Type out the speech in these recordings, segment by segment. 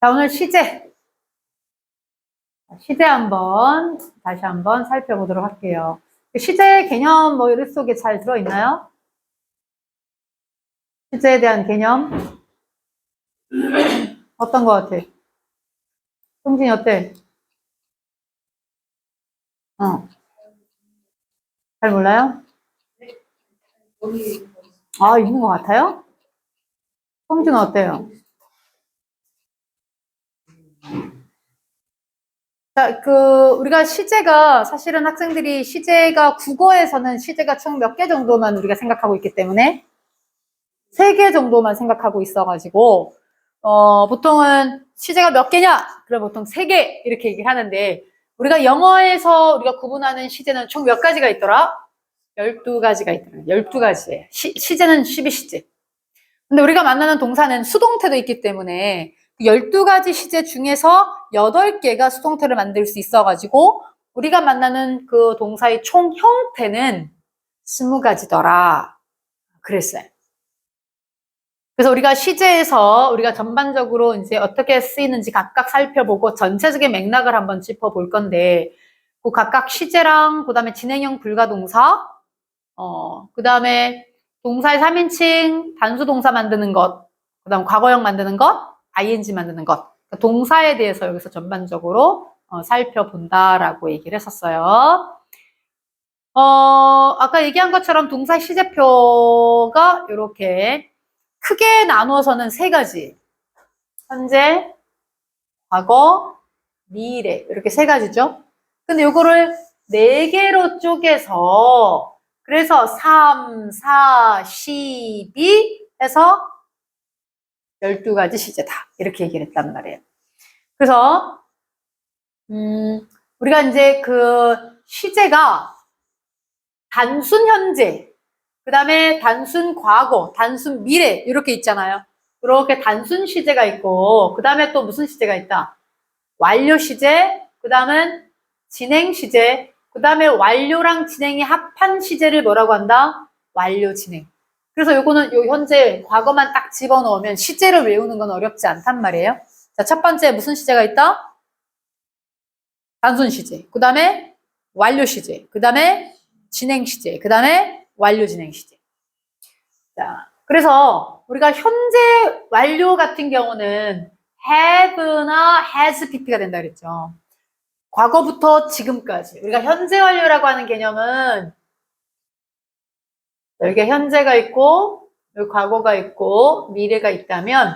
자, 오늘 시제 다시 한번 살펴보도록 할게요. 시제 개념 뭐 이런 속에 잘 들어있나요? 시제에 대한 개념 어떤 거 같아? 성진이 어때? 잘 몰라요? 있는 것 같아요? 성진은 어때요? 자, 우리가 시제가, 사실은 학생들이 시제가, 국어에서는 시제가 총 몇 개 정도만 우리가 생각하고 있기 때문에, 3개 정도만 생각하고 있어가지고, 보통은 시제가 몇 개냐? 그럼 보통 3개, 이렇게 얘기를 하는데, 우리가 영어에서 우리가 구분하는 시제는 총 몇 가지가 있더라? 12가지가 있더라. 12가지예요. 시제는 12시제. 근데 우리가 만나는 동사는 수동태도 있기 때문에 12가지 시제 중에서 8개가 수동태를 만들 수 있어가지고 우리가 만나는 그 동사의 총 형태는 20가지더라. 그랬어요. 그래서 우리가 시제에서 우리가 전반적으로 이제 어떻게 쓰이는지 각각 살펴보고 전체적인 맥락을 한번 짚어볼 건데 그 각각 시제랑 그 다음에 진행형 불가동사 그 다음에 동사의 3인칭 단수 동사 만드는 것, 그 다음 과거형 만드는 것, ing 만드는 것. 그러니까 동사에 대해서 여기서 전반적으로 살펴본다라고 얘기를 했었어요. 아까 얘기한 것처럼 동사 시제표가 이렇게 크게 나누어서는 3가지. 현재, 과거, 미래. 이렇게 3가지죠. 근데 요거를 4개로 쪼개서 그래서 3, 4, 12 해서 12가지 시제다. 이렇게 얘기를 했단 말이에요. 그래서 우리가 이제 그 시제가 단순 현재, 그 다음에 단순 과거, 단순 미래 이렇게 있잖아요. 이렇게 단순 시제가 있고 그 다음에 또 무슨 시제가 있다? 완료 시제, 그 다음은 진행 시제, 그 다음에 완료랑 진행이 합한 시제를 뭐라고 한다? 완료 진행. 그래서 요거는 요 현재 과거만 딱 집어넣으면 시제를 외우는 건 어렵지 않단 말이에요. 자, 첫 번째 무슨 시제가 있다? 단순 시제. 그 다음에 완료 시제. 그 다음에 진행 시제. 그 다음에 완료 진행 시제. 자, 그래서 우리가 현재 완료 같은 경우는 have나 has pp가 된다 그랬죠. 과거부터 지금까지. 우리가 현재 완료라고 하는 개념은 여기가 현재가 있고 여기 과거가 있고 미래가 있다면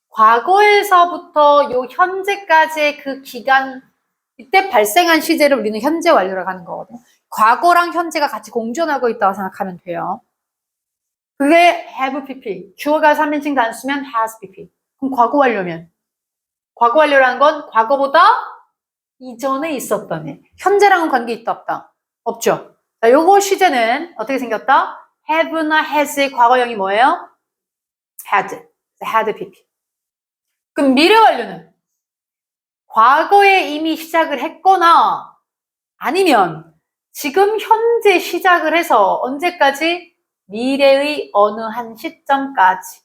과거에서부터 요 현재까지의 그 기간 이때 발생한 시제를 우리는 현재 완료라고 하는 거거든요. 과거랑 현재가 같이 공존하고 있다고 생각하면 돼요. 그게 have pp. 주어가 3인칭 단수면 has pp. 그럼 과거 완료면 과거 완료라는 건 과거보다 이전에 있었던 일. 현재랑은 관계 있다 없다? 없죠. 자, 요거 시제는 어떻게 생겼다? have나 has의 과거형이 뭐예요? had pp. 그럼 미래 완료는 과거에 이미 시작을 했거나 아니면 지금 현재 시작을 해서 언제까지? 미래의 어느 한 시점까지.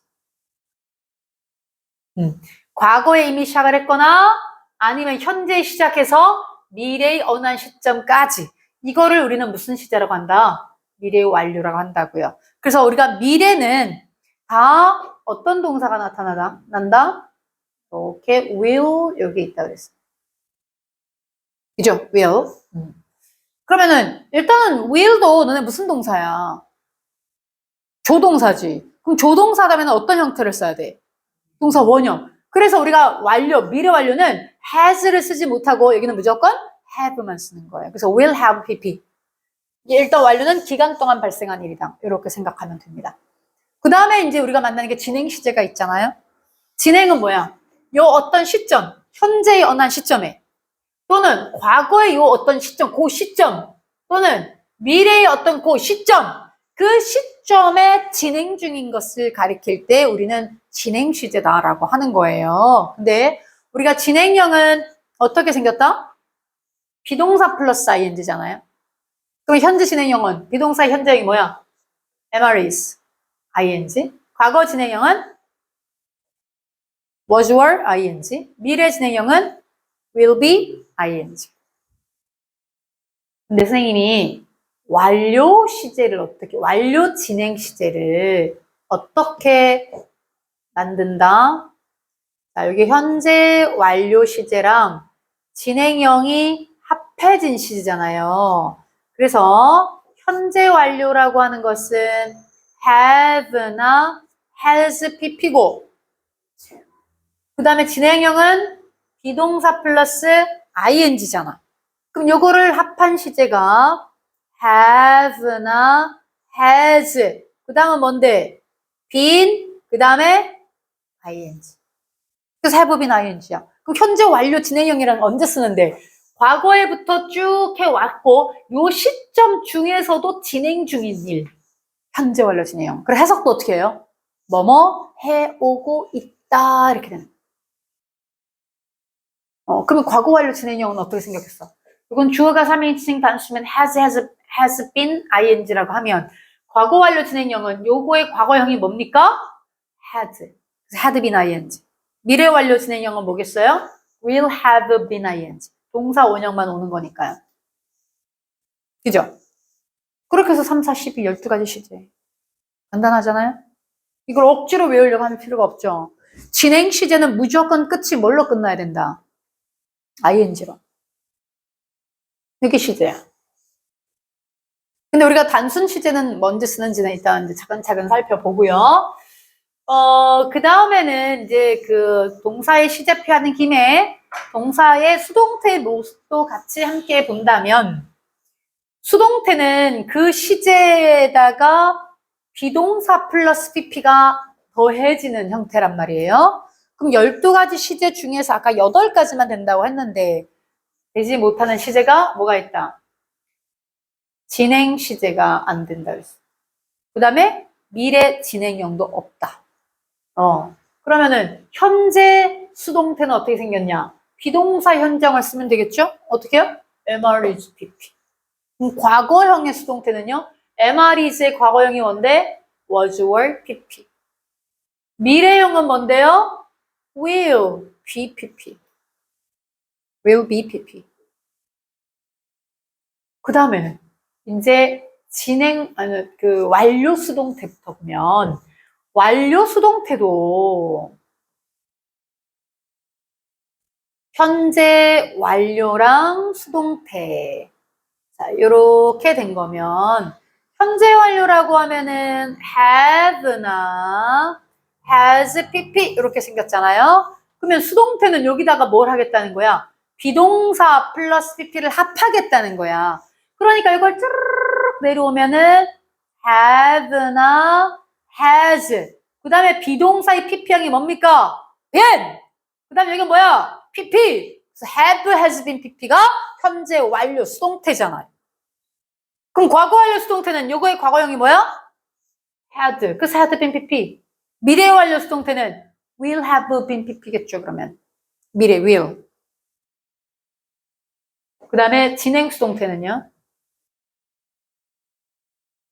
과거에 이미 시작을 했거나 아니면 현재 시작해서 미래의 어느 한 시점까지. 이거를 우리는 무슨 시제라고 한다? 미래의 완료라고 한다고요. 그래서 우리가 미래는 다 어떤 동사가 난다? 이렇게 will 여기 있다 그랬어요. 그죠? will. 그러면은 일단은 will도 너네 무슨 동사야? 조동사지. 그럼 조동사라면 어떤 형태를 써야 돼? 동사 원형. 그래서 우리가 미래 완료는 has를 쓰지 못하고 여기는 무조건 have만 쓰는 거예요. 그래서 will have pp. 일단 완료는 기간 동안 발생한 일이다. 이렇게 생각하면 됩니다. 그 다음에 이제 우리가 만나는 게 진행 시제가 있잖아요. 진행은 뭐야? 요 어떤 시점, 현재의 어느 한 시점에 또는 과거의 요 어떤 시점, 그 시점 또는 미래의 어떤 그 시점 그 시점에 진행 중인 것을 가리킬 때 우리는 진행 시제다라고 하는 거예요. 근데 우리가 진행형은 어떻게 생겼다? 비동사 플러스 ing잖아요. 그럼 현재 진행형은 비동사 현재형이 뭐야? MR is ing. 과거 진행형은 was, were, ing. 미래 진행형은 will be, ing. 근데 선생님이 완료 시제를 완료 진행 시제를 어떻게 만든다? 자, 여기 현재 완료 시제랑 진행형이 합해진 시제잖아요. 그래서 현재 완료라고 하는 것은 have나 has pp고, 그 다음에 진행형은 비동사 플러스 ing잖아. 그럼 요거를 합한 시제가 have나 has, 그 다음은 뭔데? been, 그 다음에 ing. 그래서 have been ing야. 그럼 현재 완료 진행형이란 언제 쓰는데? 과거에부터 쭉 해왔고 요 시점 중에서도 진행 중인 일. 현재 완료 진행형. 그럼 해석도 어떻게 해요? 뭐뭐 해오고 있다 이렇게 되는. 그러면 과거 완료 진행형은 어떻게 생겼겠어? 이건 주어가 3인칭 단수면 has been ing라고 하면 과거 완료 진행형은 요거의 과거형이 뭡니까? had. had been ing. 미래 완료 진행형은 뭐겠어요? will have been ing. 동사 원형만 오는 거니까요. 그죠? 그렇게 해서 3, 4, 12, 12가지 시제. 간단하잖아요? 이걸 억지로 외우려고 하는 필요가 없죠. 진행 시제는 무조건 끝이 뭘로 끝나야 된다? ing로. 이게 시제야. 근데 우리가 단순 시제는 뭔지 쓰는지는 일단 이제 차근차근 살펴보고요. 그 다음에는 이제 그 동사의 시제표 하는 김에 동사의 수동태 모습도 같이 함께 본다면, 수동태는 그 시제에다가 비동사 플러스 pp가 더해지는 형태란 말이에요. 그럼 12가지 시제 중에서 아까 8가지만 된다고 했는데 되지 못하는 시제가 뭐가 있다? 진행 시제가 안 된다 그랬어. 그 다음에 미래 진행형도 없다. 그러면은 현재 수동태는 어떻게 생겼냐? 비동사 현장을 쓰면 되겠죠? 어떻게요? MR is PP. 그럼 과거형의 수동태는요? MR is의 과거형이 뭔데? was, were, PP. 미래형은 뭔데요? will be PP. will be PP. 그 다음에는 이제 완료 수동태부터 보면, 완료 수동태도 현재 완료랑 수동태. 자, 요렇게 된 거면, 현재 완료라고 하면은 have나 has pp 이렇게 생겼잖아요. 그러면 수동태는 여기다가 뭘 하겠다는 거야? 비동사 플러스 pp를 합하겠다는 거야. 그러니까 이걸 쭈르륵 내려오면은 have나 has, 그 다음에 비동사의 pp형이 뭡니까? been. 그 다음에 여기 뭐야? pp. 그래서 have, has been pp가 현재 완료 수동태잖아요. 그럼 과거 완료 수동태는 요거의 과거형이 뭐야? had. 그래서 had been pp. 미래 완료 수동태는 will have been pp겠죠, 그러면. 미래 will. 그 다음에 진행 수동태는요?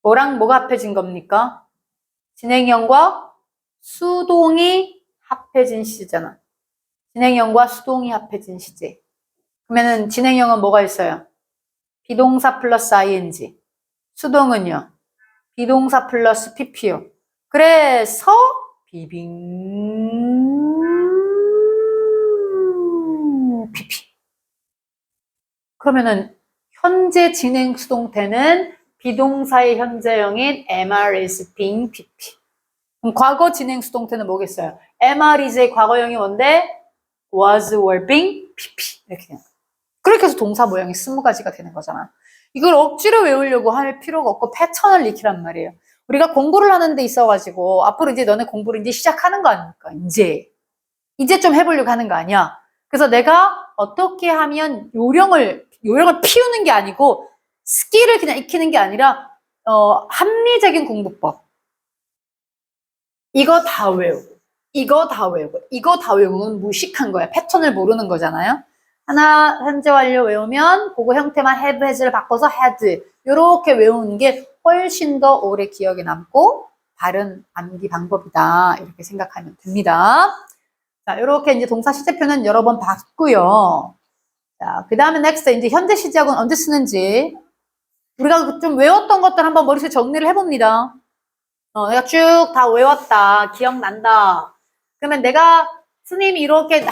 뭐랑 뭐가 합해진 겁니까? 진행형과 수동이 합해진 시제잖아. 진행형과 수동이 합해진 시제. 그러면은 진행형은 뭐가 있어요? 비동사 플러스 ing. 수동은요? 비동사 플러스 pp요. 그래서 pp. 그러면은 현재 진행 수동태는 비동사의 현재형인 MR is being pp. 그럼 과거 진행 수동태는 뭐겠어요? MR is의 과거형이 뭔데? was, were, being pp. 이렇게 되는 거예요. 그렇게 해서 동사 모형이 20가지가 되는 거잖아. 이걸 억지로 외우려고 할 필요가 없고 패턴을 익히란 말이에요. 우리가 공부를 하는 데 있어가지고 앞으로 이제 너네 공부를 이제 시작하는 거 아닙니까? 이제 좀 해보려고 하는 거 아니야. 그래서 내가 어떻게 하면 요령을 피우는 게 아니고 스킬을 그냥 익히는 게 아니라 합리적인 공부법. 이거 다 외우고 이거 다 외우면 무식한 거야. 패턴을 모르는 거잖아요. 하나 현재 완료 외우면 그거 형태만 have, has를 바꿔서 had 이렇게 외우는 게 훨씬 더 오래 기억에 남고 바른 암기 방법이다. 이렇게 생각하면 됩니다. 자, 이렇게 이제 동사 시제표는 여러 번 봤고요. 자, 그 다음에 next 이제 현재 시제하고는 언제 쓰는지 우리가 좀 외웠던 것들 한번 머릿속에 정리를 해봅니다. 내가 쭉 다 외웠다, 기억난다. 그러면 내가 스님이 이렇게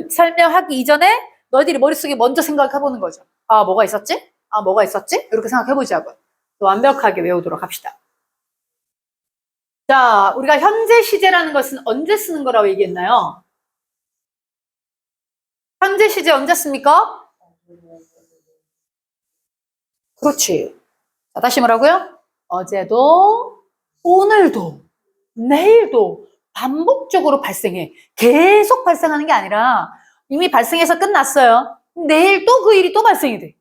설명하기 이전에 너희들이 머릿속에 먼저 생각해보는 거죠. 아, 뭐가 있었지? 아, 뭐가 있었지? 이렇게 생각해보자고요. 완벽하게 외우도록 합시다. 자, 우리가 현재 시제라는 것은 언제 쓰는 거라고 얘기했나요? 현재 시제 언제 씁니까? 그렇지. 자, 다시 뭐라고요? 어제도, 오늘도, 내일도 반복적으로 발생해. 계속 발생하는 게 아니라 이미 발생해서 끝났어요. 내일 또 그 일이 또 발생이 돼.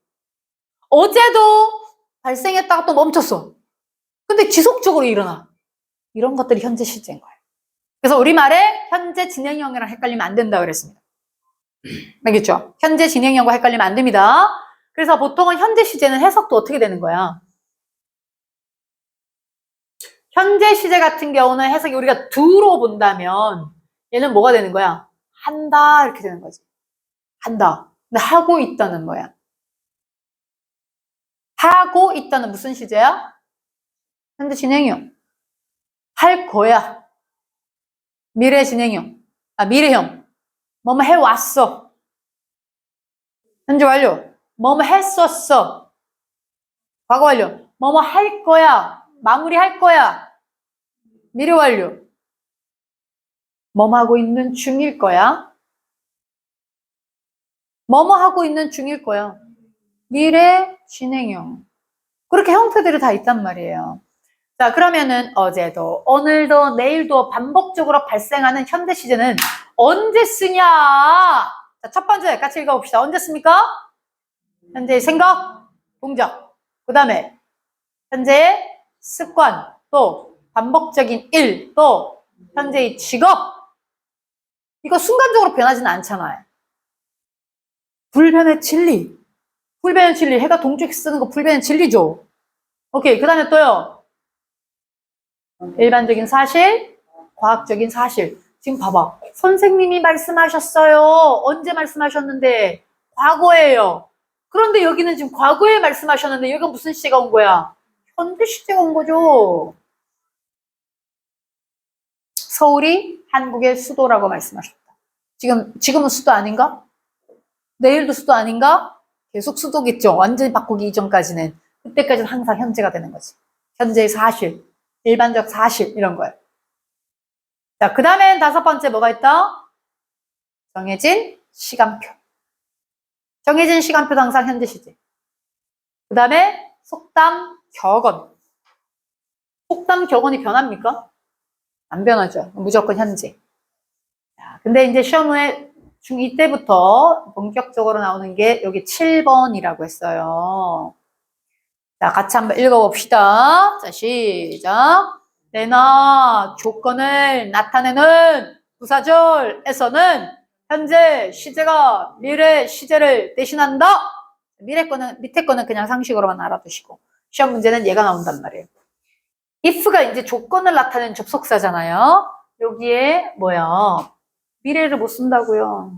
어제도 발생했다가 또 멈췄어. 근데 지속적으로 일어나. 이런 것들이 현재 시제인 거예요. 그래서 우리말에 현재 진행형이랑 헷갈리면 안 된다 그랬습니다. 알겠죠? 현재 진행형과 헷갈리면 안 됩니다. 그래서 보통은 현재 시제는 해석도 어떻게 되는 거야? 현재 시제 같은 경우는 해석이 우리가 do로 본다면 얘는 뭐가 되는 거야? 한다 이렇게 되는 거지. 한다. 근데 하고 있다는 거야. 하고 있다는 무슨 시제야? 현재 진행형. 할 거야. 미래 진행형. 아, 미래형. 뭐뭐 해왔어. 현재 완료. 뭐뭐 했었어. 과거 완료. 뭐뭐 할 거야. 마무리할 거야. 미래 완료. 뭐뭐 하고 있는 중일 거야. 뭐뭐 하고 있는 중일 거야. 미래 진행형. 그렇게 형태들이 다 있단 말이에요. 자, 그러면은 어제도, 오늘도, 내일도 반복적으로 발생하는 현재 시제는 언제 쓰냐? 자, 첫 번째 같이 읽어봅시다. 언제 씁니까? 현재의 생각, 동작. 그 다음에 현재의 습관, 또 반복적인 일, 또 현재의 직업. 이거 순간적으로 변하지는 않잖아요. 불변의 진리. 불변의 진리. 해가 동쪽에 쓰는 거 불변의 진리죠. 오케이. 그 다음에 또요. 일반적인 사실, 과학적인 사실. 지금 봐봐. 선생님이 말씀하셨어요. 언제 말씀하셨는데? 과거예요. 그런데 여기는 지금 과거에 말씀하셨는데 여기가 무슨 시제가 온 거야? 현재 시제가 온 거죠. 서울이 한국의 수도라고 말씀하셨다. 지금은 수도 아닌가? 내일도 수도 아닌가? 계속 수도겠죠. 완전히 바꾸기 이전까지는. 그때까지는 항상 현재가 되는 거지. 현재의 사실, 일반적 사실 이런 거예요. 자, 그 다음엔 다섯 번째 뭐가 있다? 정해진 시간표. 정해진 시간표도 항상 현재 시제. 그 다음에 속담, 격언. 속담, 격언이 변합니까? 안 변하죠. 무조건 현재. 자, 근데 이제 시험 후에 중2 때부터 본격적으로 나오는 게 여기 7번이라고 했어요. 자, 같이 한번 읽어봅시다. 자, 시작. 내나 조건을 나타내는 부사절에서는 현재 시제가 미래 시제를 대신한다. 밑에 거는 그냥 상식으로만 알아두시고 시험 문제는 얘가 나온단 말이에요. if가 이제 조건을 나타내는 접속사잖아요. 여기에 뭐야? 미래를 못 쓴다고요.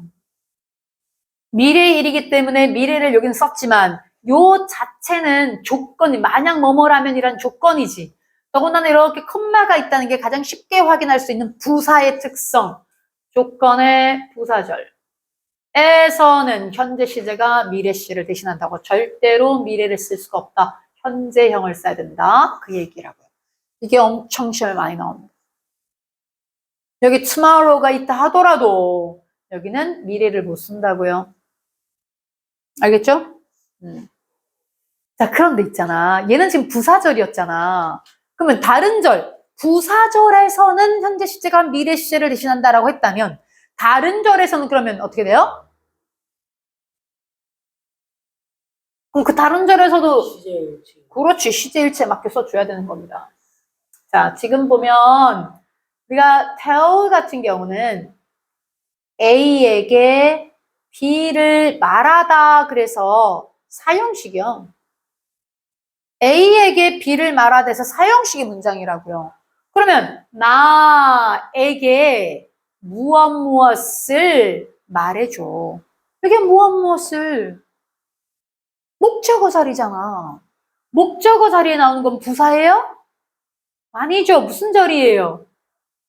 미래의 일이기 때문에 미래를 여기는 썼지만 요 자체는 조건이 마냥 뭐뭐라면이란 조건이지. 더군다나 이렇게 콤마가 있다는 게 가장 쉽게 확인할 수 있는 부사의 특성. 조건의 부사절에서는 현재 시제가 미래 시를 대신한다고. 절대로 미래를 쓸 수가 없다. 현재형을 써야 된다. 그 얘기라고요. 이게 엄청 시험에 많이 나옵니다. 여기 tomorrow가 있다 하더라도 여기는 미래를 못 쓴다고요. 알겠죠? 자, 그런데 있잖아. 얘는 지금 부사절이었잖아. 그러면 다른 절, 부사절에서는 현재 시제가 미래 시제를 대신한다라고 했다면 다른 절에서는 그러면 어떻게 돼요? 그럼 그 다른 절에서도 시제일치. 그렇지. 시제일치에 맞게 써줘야 되는 겁니다. 자, 지금 보면 우리가 tell 같은 경우는 A에게 B를 말하다 그래서 사형식이요. A에게 B를 말하다 해서 사형식의 문장이라고요. 그러면 나에게 무엇을 말해줘. 이게 무엇을 목적어 자리잖아. 목적어 자리에 나오는 건 부사예요? 아니죠. 무슨 절이에요?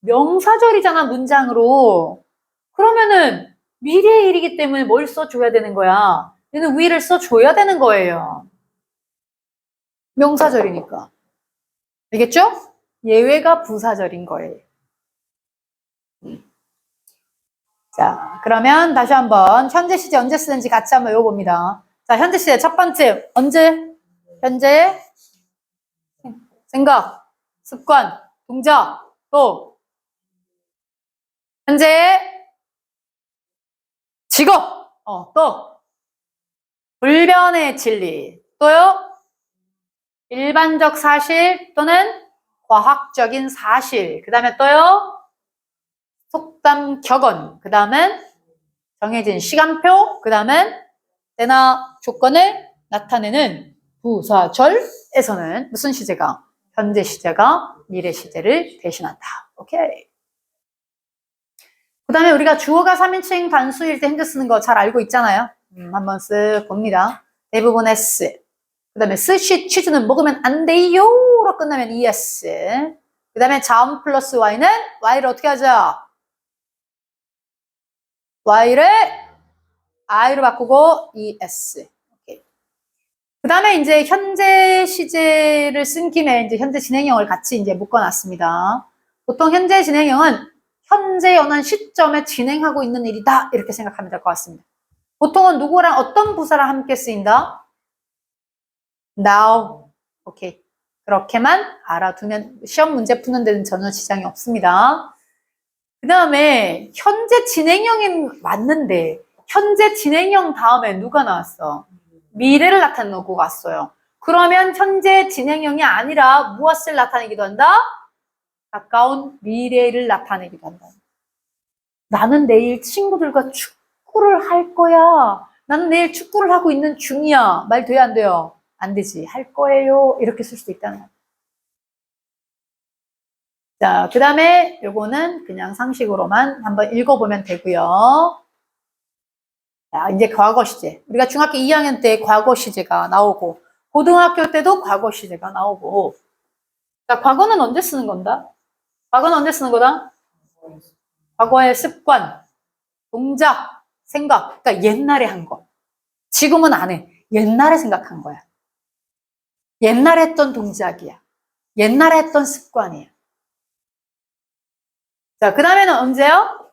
명사절이잖아, 문장으로. 그러면은 미래의 일이기 때문에 뭘 써줘야 되는 거야? 얘는 will을 써줘야 되는 거예요. 명사절이니까. 알겠죠? 예외가 부사절인 거예요. 자, 그러면 다시 한번 현재 시제 언제 쓰는지 같이 한번 외워봅니다. 자, 현재 시제 첫 번째, 언제? 현재, 생각, 습관, 동작, 또 현재, 직업, 또 불변의 진리, 또요 일반적 사실 또는 과학적인 사실, 그 다음에 또요 속담 격언, 그 다음은 정해진 시간표, 그 다음은 때나 조건을 나타내는 부사절에서는 무슨 시제가? 현재 시제가 미래 시제를 대신한다. 오케이. 그 다음에 우리가 주어가 3인칭 단수일 때 현재 쓰는 거 잘 알고 있잖아요. 한번 쓱 봅니다. 대부분 S. 그 다음에 스시 치즈는 먹으면 안 돼요로 끝나면 ES. 그 다음에 자음 플러스 Y는 Y를 어떻게 하죠? Y를 I로 바꾸고 ES. 그 다음에 이제 현재 시제를 쓴 김에 이제 현재 진행형을 같이 이제 묶어놨습니다. 보통 현재 진행형은 현재 어느 시점에 진행하고 있는 일이다. 이렇게 생각하면 될 것 같습니다. 보통은 누구랑 어떤 부사랑 함께 쓰인다? Now. 오케이. 그렇게만 알아두면 시험 문제 푸는 데는 전혀 지장이 없습니다. 그 다음에 현재 진행형이 맞는데 현재 진행형 다음에 누가 나왔어? 미래를 나타내고 갔어요. 그러면 현재 진행형이 아니라 무엇을 나타내기도 한다? 가까운 미래를 나타내기도 한다. 나는 내일 친구들과 축구를 할 거야. 나는 내일 축구를 하고 있는 중이야. 말 돼요, 안 돼요? 안 되지. 할 거예요. 이렇게 쓸 수도 있다는 거야. 자, 그 다음에 요거는 그냥 상식으로만 한번 읽어보면 되고요. 자, 이제 과거 시제. 우리가 중학교 2학년 때 과거 시제가 나오고, 고등학교 때도 과거 시제가 나오고. 자, 과거는 언제 쓰는 건다? 과거는 언제 쓰는 거다? 과거의 습관, 동작, 생각. 그러니까 옛날에 한 거. 지금은 안 해. 옛날에 생각한 거야. 옛날에 했던 동작이야. 옛날에 했던 습관이야. 자, 그 다음에는 언제요?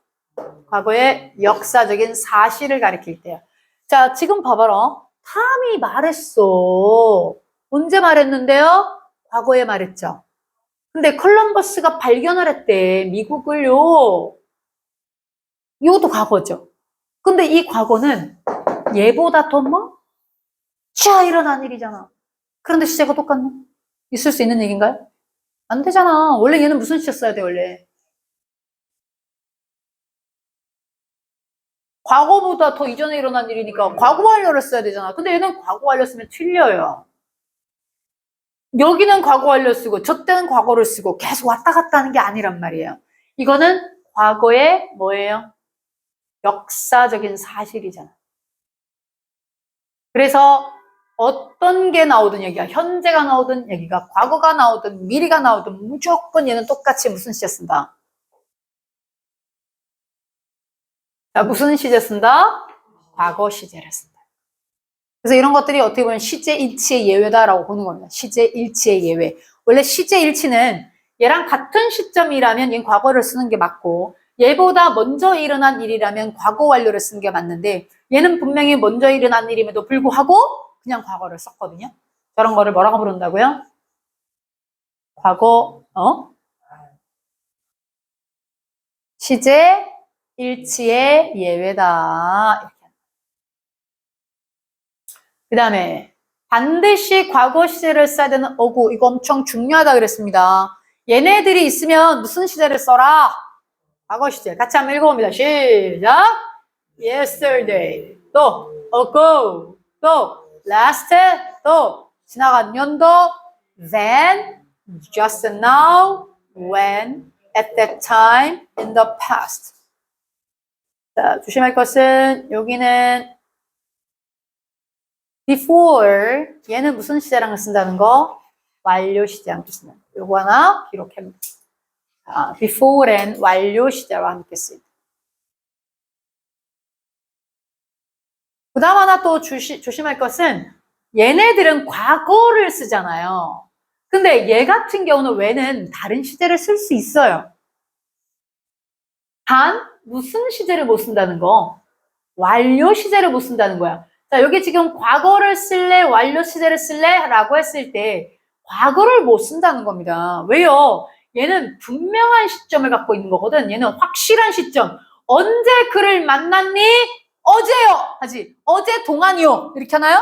과거의 역사적인 사실을 가리킬 때요. 자, 지금 봐봐라. 탐이 말했어. 언제 말했는데요? 과거에 말했죠. 근데 콜럼버스가 발견을 했대. 미국을요. 이것도 과거죠. 근데 이 과거는 얘보다 더 먼저 일어난 일이잖아. 그런데 시제가 똑같네. 있을 수 있는 얘기인가요? 안 되잖아. 원래 얘는 무슨 시제 써야 돼, 원래? 과거보다 더 이전에 일어난 일이니까 과거 완료를 써야 되잖아. 근데 얘는 과거 완료 쓰면 틀려요. 여기는 과거 완료 쓰고 저때는 과거를 쓰고 계속 왔다 갔다 하는 게 아니란 말이에요. 이거는 과거의 뭐예요? 역사적인 사실이잖아. 그래서 어떤 게 나오든 여기가 현재가 나오든 여기가 과거가 나오든 미래가 나오든 무조건 얘는 똑같이 무슨 시제 쓴다? 자, 무슨 시제 쓴다? 과거 시제를 쓴다. 그래서 이런 것들이 어떻게 보면 시제 일치의 예외다라고 보는 겁니다. 시제 일치의 예외. 원래 시제 일치는 얘랑 같은 시점이라면 얘는 과거를 쓰는 게 맞고 얘보다 먼저 일어난 일이라면 과거 완료를 쓰는 게 맞는데 얘는 분명히 먼저 일어난 일임에도 불구하고 그냥 과거를 썼거든요. 저런 거를 뭐라고 부른다고요? 과거, 시제 일치의 예외다. 그 다음에 반드시 과거 시제를 써야 되는 어구. 이거 엄청 중요하다 그랬습니다. 얘네들이 있으면 무슨 시제를 써라? 과거 시제. 같이 한번 읽어봅니다. 시작. Yesterday. 또 ago. 또 last. 또 지나간 연도. Then. Just now. When. At that time. In the past. 자, 조심할 것은 여기는 before 얘는 무슨 시제랑 쓴다는 거? 완료 시제랑 쓴다는 거. 요거 하나 기록해놓을게요. 자, before는 완료 시제와 함께 쓰입니다. 그 다음 하나 또 조심할 것은 얘네들은 과거를 쓰잖아요. 근데 얘 같은 경우는 왜는 다른 시제를 쓸 수 있어요. 단 무슨 시제를 못 쓴다는 거? 완료 시제를 못 쓴다는 거야. 자, 여기 지금 과거를 쓸래, 완료 시제를 쓸래? 라고 했을 때 과거를 못 쓴다는 겁니다. 왜요? 얘는 분명한 시점을 갖고 있는 거거든. 얘는 확실한 시점. 언제 그를 만났니? 어제요! 하지. 어제 동안이요. 이렇게 하나요?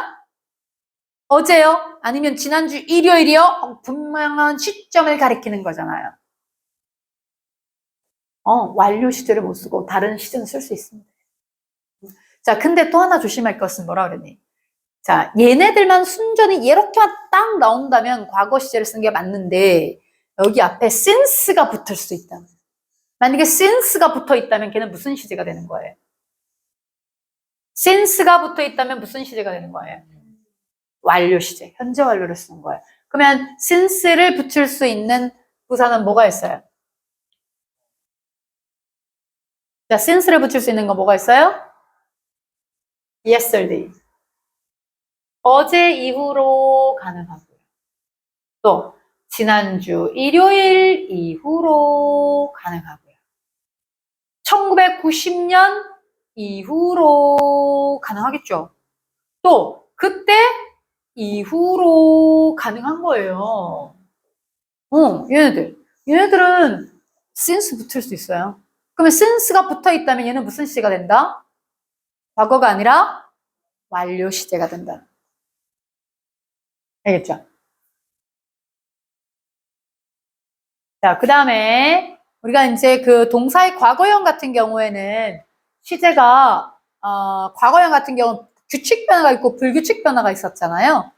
어제요? 아니면 지난주 일요일이요? 분명한 시점을 가리키는 거잖아요. 완료 시제를 못 쓰고 다른 시제는 쓸 수 있습니다. 자, 근데 또 하나 조심할 것은 뭐라 그러니? 자, 얘네들만 순전히 이렇게만 딱 나온다면 과거 시제를 쓰는 게 맞는데 여기 앞에 since가 붙을 수 있다. 만약에 since가 붙어 있다면 걔는 무슨 시제가 되는 거예요? since가 붙어 있다면 무슨 시제가 되는 거예요? 완료 시제, 현재 완료를 쓰는 거예요. 그러면 since를 붙일 수 있는 부사는 뭐가 있어요? 자, since를 붙일 수 있는 거 뭐가 있어요? yesterday. 어제 이후로 가능하고요. 또 지난주 일요일 이후로 가능하고요. 1990년 이후로 가능하겠죠. 또 그때 이후로 가능한 거예요. 얘네들은 since 붙을 수 있어요. 그러면 since가 붙어 있다면 얘는 무슨 시제가 된다? 과거가 아니라 완료 시제가 된다. 알겠죠? 자, 그 다음에 우리가 이제 그 동사의 과거형 같은 경우에는 시제가 과거형 같은 경우 규칙 변화가 있고 불규칙 변화가 있었잖아요.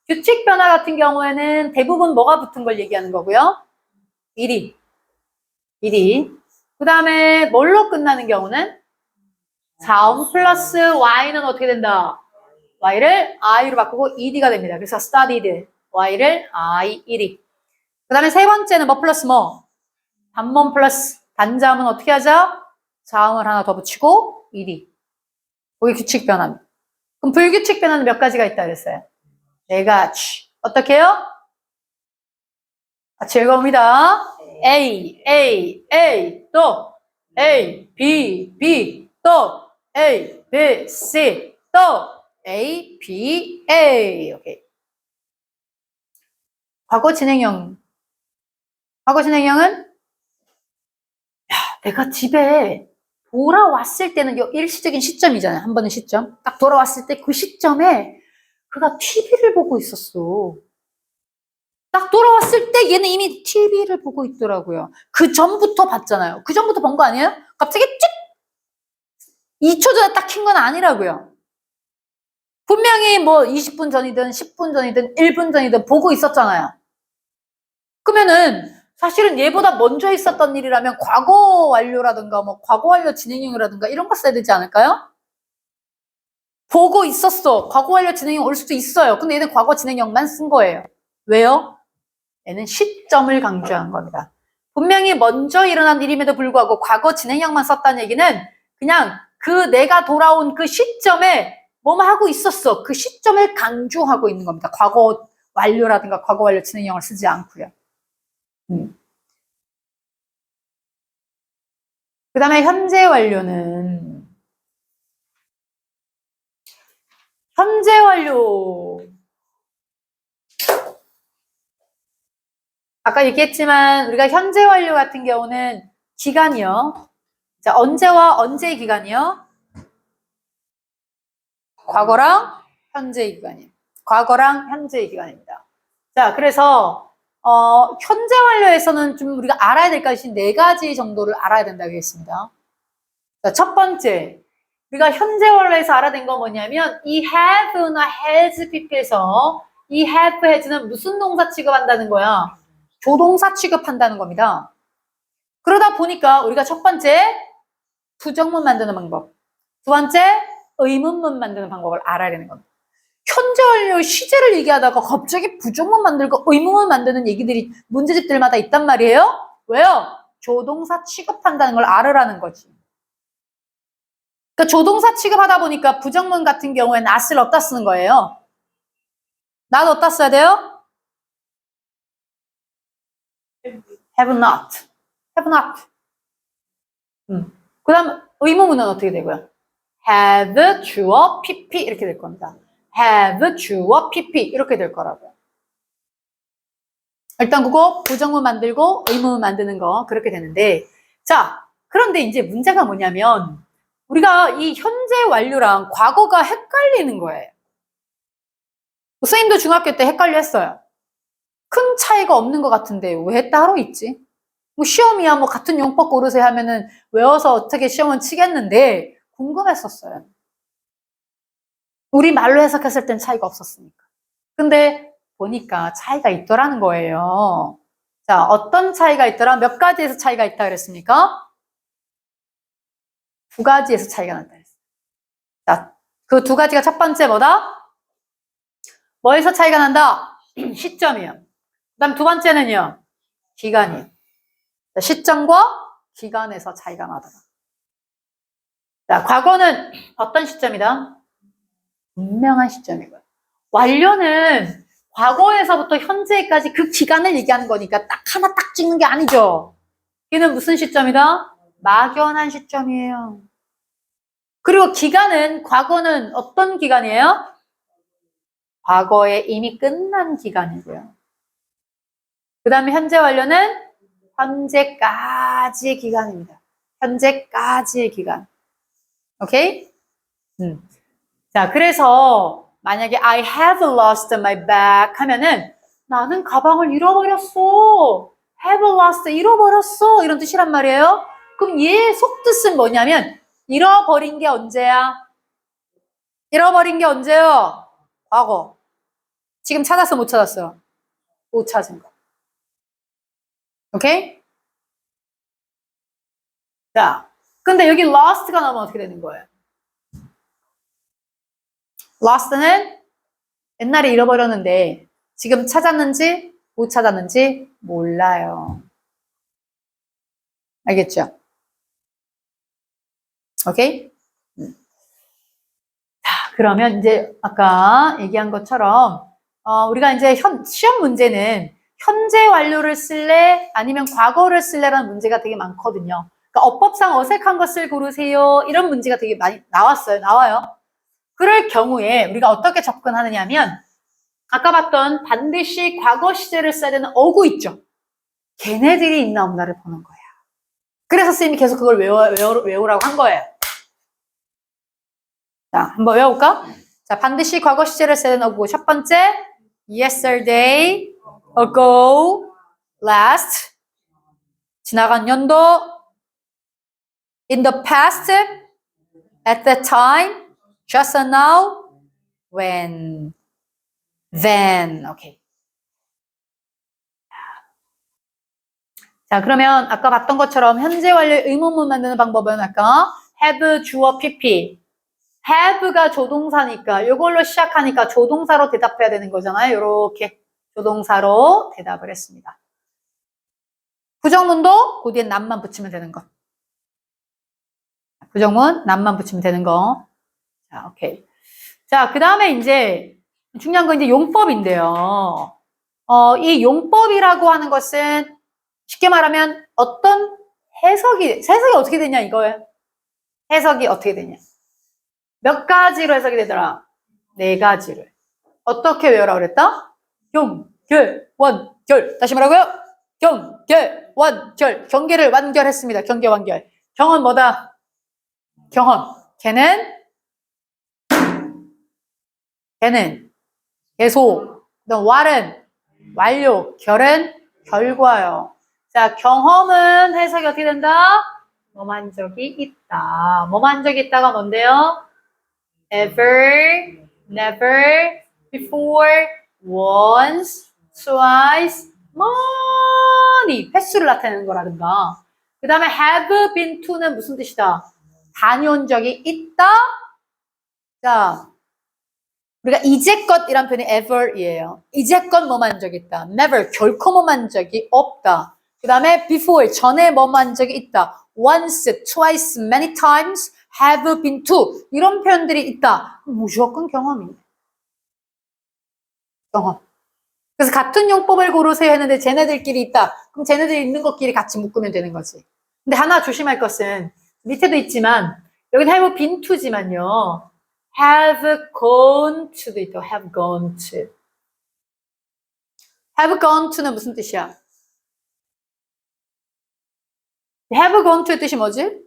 규칙 변화 같은 경우에는 대부분 뭐가 붙은 걸 얘기하는 거고요. 일이. 그 다음에 뭘로 끝나는 경우는 자음 플러스 y는 어떻게 된다? y를 i로 바꾸고 ed가 됩니다. 그래서 studied, y를 i, ed. 그 다음에 세 번째는 뭐 플러스 뭐? 단문 플러스 단자음은 어떻게 하죠? 자음을 하나 더 붙이고 ed. 그게 규칙 변화입니다. 그럼 불규칙 변화는 몇 가지가 있다 그랬어요? 네 가지. 어떻게 해요? 같이 읽어봅니다. A, 또 A, B, 또 A, B, C, 또 A, B, A. 오케이. 과거 진행형. 과거 진행형은 내가 집에 돌아왔을 때는 일시적인 시점이잖아요. 한 번의 시점. 딱 돌아왔을 때 그 시점에 그가 TV를 보고 있었어. 딱 돌아왔을 때 얘는 이미 TV를 보고 있더라고요. 그 전부터 봤잖아요. 그 전부터 본 거 아니에요? 갑자기 찍! 2초 전에 딱 킨 건 아니라고요. 분명히 뭐 20분 전이든 10분 전이든 1분 전이든 보고 있었잖아요. 그러면은 사실은 얘보다 먼저 있었던 일이라면 과거 완료라든가 뭐 과거 완료 진행형이라든가 이런 거 써야 되지 않을까요? 보고 있었어. 과거 완료 진행형 올 수도 있어요. 근데 얘는 과거 진행형만 쓴 거예요. 왜요? 얘는 시점을 강조한 겁니다. 분명히 먼저 일어난 일임에도 불구하고 과거 진행형만 썼다는 얘기는 그냥 그 내가 돌아온 그 시점에 뭐만 하고 있었어. 그 시점을 강조하고 있는 겁니다. 과거 완료라든가 과거 완료 진행형을 쓰지 않고요. 그 다음에 현재 완료는 현재 완료 아까 얘기했지만 우리가 현재 완료 같은 경우는 기간이요. 자, 언제와 언제의 기간이요? 과거랑 현재의 기간이에요. 과거랑 현재의 기간입니다. 자, 그래서 현재 완료에서는 좀 우리가 알아야 될 것이 4가지 정도를 알아야 된다고 했습니다. 자, 첫 번째, 우리가 현재 완료에서 알아낸 건 뭐냐면 이 have나 has pp에서 이 have, has는 무슨 동사 취급한다는 거야? 조동사 취급한다는 겁니다. 그러다 보니까 우리가 첫 번째 부정문 만드는 방법. 두 번째, 의문문 만드는 방법을 알아야 되는 겁니다. 현재 완료 시제를 얘기하다가 갑자기 부정문 만들고 의문문 만드는 얘기들이 문제집들마다 있단 말이에요. 왜요? 조동사 취급한다는 걸 알으라는 거지. 그러니까 조동사 취급하다 보니까 부정문 같은 경우에는 not을 어디다 쓰는 거예요? not 어디다 써야 돼요? have not. have not. 그 다음 의문문은 어떻게 되고요? have, 주어, pp 이렇게 될 겁니다. have, 주어, pp 이렇게 될 거라고요. 일단 그거 부정문 만들고 의문문 만드는 거 그렇게 되는데 자 그런데 이제 문제가 뭐냐면 우리가 이 현재 완료랑 과거가 헷갈리는 거예요. 선생님도 중학교 때 헷갈려 했어요. 큰 차이가 없는 것 같은데 왜 따로 있지? 뭐 시험이야 뭐 같은 용법 고르세요 하면은 외워서 어떻게 시험은 치겠는데 궁금했었어요. 우리 말로 해석했을 땐 차이가 없었으니까. 근데 보니까 차이가 있더라는 거예요. 자, 어떤 차이가 있더라? 몇 가지에서 차이가 있다 그랬습니까? 두 가지에서 차이가 났다 그랬어요. 자, 그 두 가지가 첫 번째 뭐다? 뭐에서 차이가 난다? 시점이요. 그 다음 두 번째는요. 기간이요. 자, 시점과 기간에서 차이가 나더라. 자, 과거는 어떤 시점이다? 분명한 시점이고요. 완료는 과거에서부터 현재까지 그 기간을 얘기하는 거니까 딱 하나 딱 찍는 게 아니죠. 얘는 무슨 시점이다? 막연한 시점이에요. 그리고 기간은 과거는 어떤 기간이에요? 과거에 이미 끝난 기간이고요. 그 다음에 현재 완료는 현재까지의 기간입니다. 현재까지의 기간. 오케이? 자, 그래서 만약에 I have lost my bag 하면은 나는 가방을 잃어버렸어. have lost, 잃어버렸어. 이런 뜻이란 말이에요. 그럼 얘 속뜻은 뭐냐면 잃어버린 게 언제야? 잃어버린 게 언제요? 과거. 지금 찾았어, 못 찾았어요? 못 찾은 거. 오케이? 자, 근데 여기 lost가 나오면 어떻게 되는 거예요? lost는 옛날에 잃어버렸는데 지금 찾았는지 못 찾았는지 몰라요. 알겠죠? 오케이? 자, 그러면 이제 아까 얘기한 것처럼 우리가 이제 시험 문제는 현재 완료를 쓸래 아니면 과거를 쓸래라는 문제가 되게 많거든요. 그러니까 어법상 어색한 것을 고르세요. 이런 문제가 되게 많이 나와요. 그럴 경우에 우리가 어떻게 접근하느냐 하면 아까 봤던 반드시 과거 시제를 써야 되는 어구 있죠. 걔네들이 있나 없나를 보는 거야. 그래서 선생님이 계속 그걸 외우라고 한 거예요. 자, 한번 외워볼까? 자, 반드시 과거 시제를 써야 되는 어구. 첫 번째, yesterday, ago, last, 지나간 연도, in the past, at the time, just now, when, then. 오케이. 자, 그러면 아까 봤던 것처럼 현재 완료 의문문 만드는 방법은 아까 have, 주어, pp. have가 조동사니까 이걸로 시작하니까 조동사로 대답해야 되는 거잖아요. 이렇게 조동사로 대답을 했습니다. 부정문도 그 뒤에 남만 붙이면 되는 거. 부정문 남만 붙이면 되는 거. 자, 오케이. 자, 그 다음에 이제 중요한 건 이제 용법인데요. 이 용법이라고 하는 것은 쉽게 말하면 어떤 해석이 어떻게 되냐 이거예요. 해석이 어떻게 되냐. 몇 가지로 해석이 되더라? 4가지를. 어떻게 외우라고 그랬다? 경, 결, 원, 결. 다시 뭐라고요? 경, 결, 원, 결. 경계를 완결했습니다. 경계 완결. 경은 뭐다? 경험. 걔는 계속. 왈은 완료. 결은 결과요. 자, 경험은 해석이 어떻게 된다? 뭐만 적이 있다. 뭐만 적이 있다가 뭔데요? ever, never, before, once, twice, many 횟수를 나타내는 거라든가. 그 다음에 have been to는 무슨 뜻이다? 다녀온 적이 있다. 자, 우리가 이제껏이란 표현이 ever이에요. 이제껏 뭐만 적이 있다. never, 결코 뭐만 적이 없다. 그 다음에 before, 전에 뭐만 적이 있다. once, twice, many times, have been to. 이런 표현들이 있다. 무조건 경험이네. 경험. 그래서 같은 용법을 고르세요 했는데 쟤네들끼리 있다. 그럼 쟤네들이 있는 것끼리 같이 묶으면 되는 거지. 근데 하나 조심할 것은 밑에도 있지만 여기는 have been to지만요. have gone to도 있다. have gone to. have gone to는 무슨 뜻이야? have gone to의 뜻이 뭐지?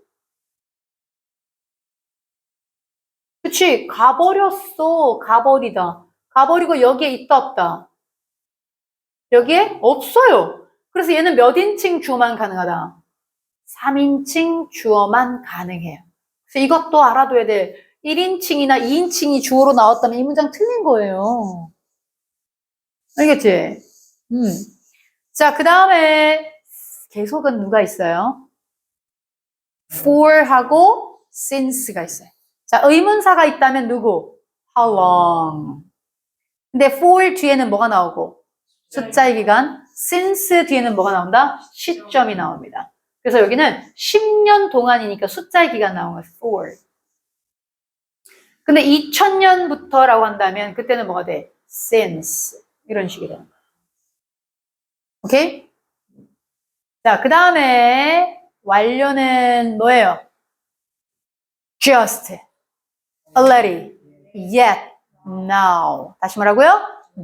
그치, 가버렸어. 가버리다. 가버리고 여기에 있다 없다. 여기에 없어요. 그래서 얘는 몇 인칭 주어만 가능하다. 3인칭 주어만 가능해요. 그래서 이것도 알아둬야 돼. 1인칭이나 2인칭이 주어로 나왔다면 이 문장 틀린 거예요. 알겠지? 자, 그 다음에 계속은 누가 있어요? for하고 since가 있어요. 자, 의문사가 있다면 누구? how long. 근데 for 뒤에는 뭐가 나오고? 숫자의 기간. since 뒤에는 뭐가 나온다? 시점이 나옵니다. 그래서 여기는 10년 동안이니까 숫자의 기간 나온 거예요. for. 근데 2000년부터라고 한다면 그때는 뭐가 돼? since. 이런 식이 되는 거예요. 오케이? 자, 그 다음에 완료는 뭐예요? just, already, yet, now. 다시 뭐라고요?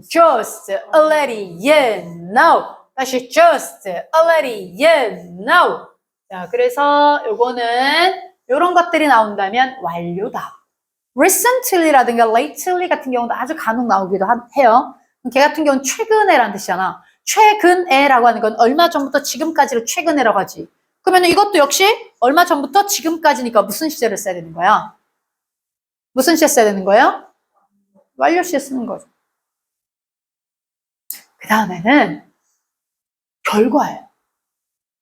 just, already, yet, now. 다시 just, already, yet, now. 자, 그래서 요거는 요런 것들이 나온다면 완료다. recently라든가 lately 같은 경우도 아주 간혹 나오기도 해요. 걔 같은 경우는 최근에라는 뜻이잖아. 최근에라고 하는 건 얼마 전부터 지금까지를 최근에라고 하지. 그러면 이것도 역시 얼마 전부터 지금까지니까 무슨 시제를 써야 되는 거야? 무슨 시제 써야 되는 거예요? 완료 시제 쓰는 거죠. 그 다음에는 결과예요.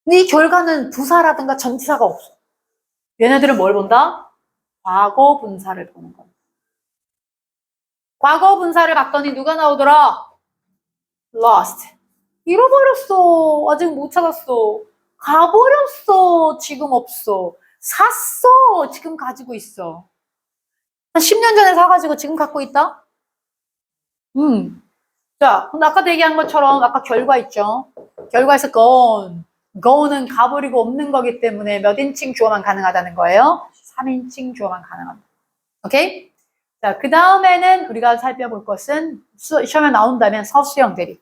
근데 이 결과는 부사라든가 전치사가 없어. 얘네들은 뭘 본다? 과거 분사를 보는 겁니다. 과거 분사를 봤더니 누가 나오더라? lost. 잃어버렸어. 아직 못 찾았어. 가버렸어. 지금 없어. 샀어. 지금 가지고 있어. 한 10년 전에 사가지고 지금 갖고 있다? 자, 근데 아까도 얘기한 것처럼 아까 결과 있죠? 결과에서 gone. go는 가버리고 없는 거기 때문에 몇 인칭 주어만 가능하다는 거예요? 3인칭 주어만 가능합니다. 오케이? 자, 그 다음에는 우리가 살펴볼 것은 시험에 나온다면 서술형 대리.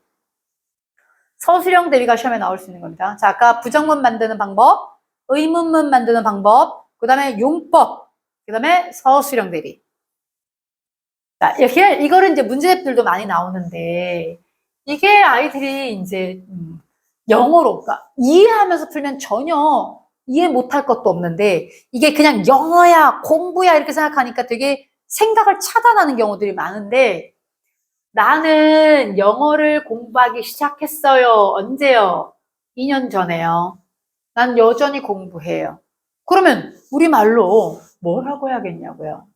서술형 대리가 시험에 나올 수 있는 겁니다. 자, 아까 부정문 만드는 방법, 의문문 만드는 방법, 그 다음에 용법, 그 다음에 서술형 대리. 자, 이거를 이제 문제집들도 많이 나오는데, 이게 아이들이 이제, 영어로, 그러니까 이해하면서 풀면 전혀 이해 못할 것도 없는데, 이게 그냥 영어야, 공부야, 이렇게 생각하니까 되게 생각을 차단하는 경우들이 많은데, 나는 영어를 공부하기 시작했어요. 언제요? 2년 전에요. 난 여전히 공부해요. 그러면 우리말로 뭐라고 해야겠냐고요?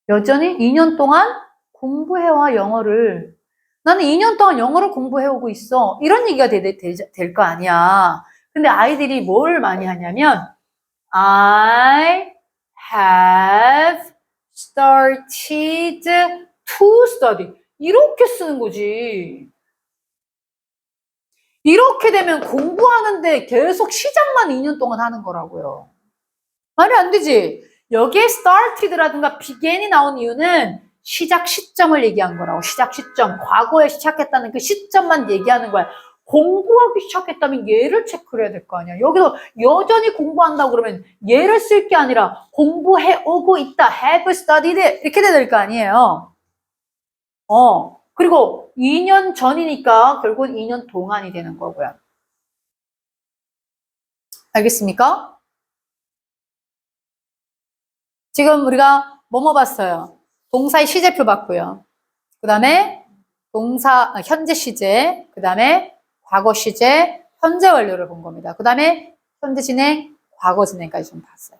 여전히 2년 동안 공부해와 영어를. 나는 2년 동안 영어를 공부해오고 있어. 이런 얘기가 될 거 아니야. 근데 아이들이 뭘 많이 하냐면 I have started to study. 이렇게 쓰는 거지. 이렇게 되면 공부하는데 계속 시작만 2년 동안 하는 거라고요. 말이 안 되지. 여기에 started라든가 begin이 나온 이유는 시작 시점을 얘기한 거라고. 시작 시점. 과거에 시작했다는 그 시점만 얘기하는 거야. 공부하기 시작했다면 얘를 체크를 해야 될 거 아니야. 여기서 여전히 공부한다고 그러면 얘를 쓸 게 아니라 공부해 오고 있다. have studied 이렇게 돼야 될 거 아니에요. 그리고 2년 전이니까 결국은 2년 동안이 되는 거고요. 알겠습니까? 지금 우리가 뭐뭐 봤어요? 동사의 시제표 봤고요. 그 다음에 동사, 현재 시제, 그 다음에 과거 시제, 현재 완료를 본 겁니다. 그 다음에 현재 진행, 과거 진행까지 좀 봤어요.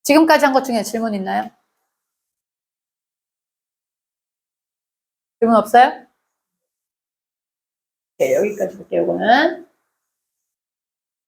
지금까지 한 것 중에 질문 있나요? 질문 없어요? 네, 여기까지 볼게요, 이거는.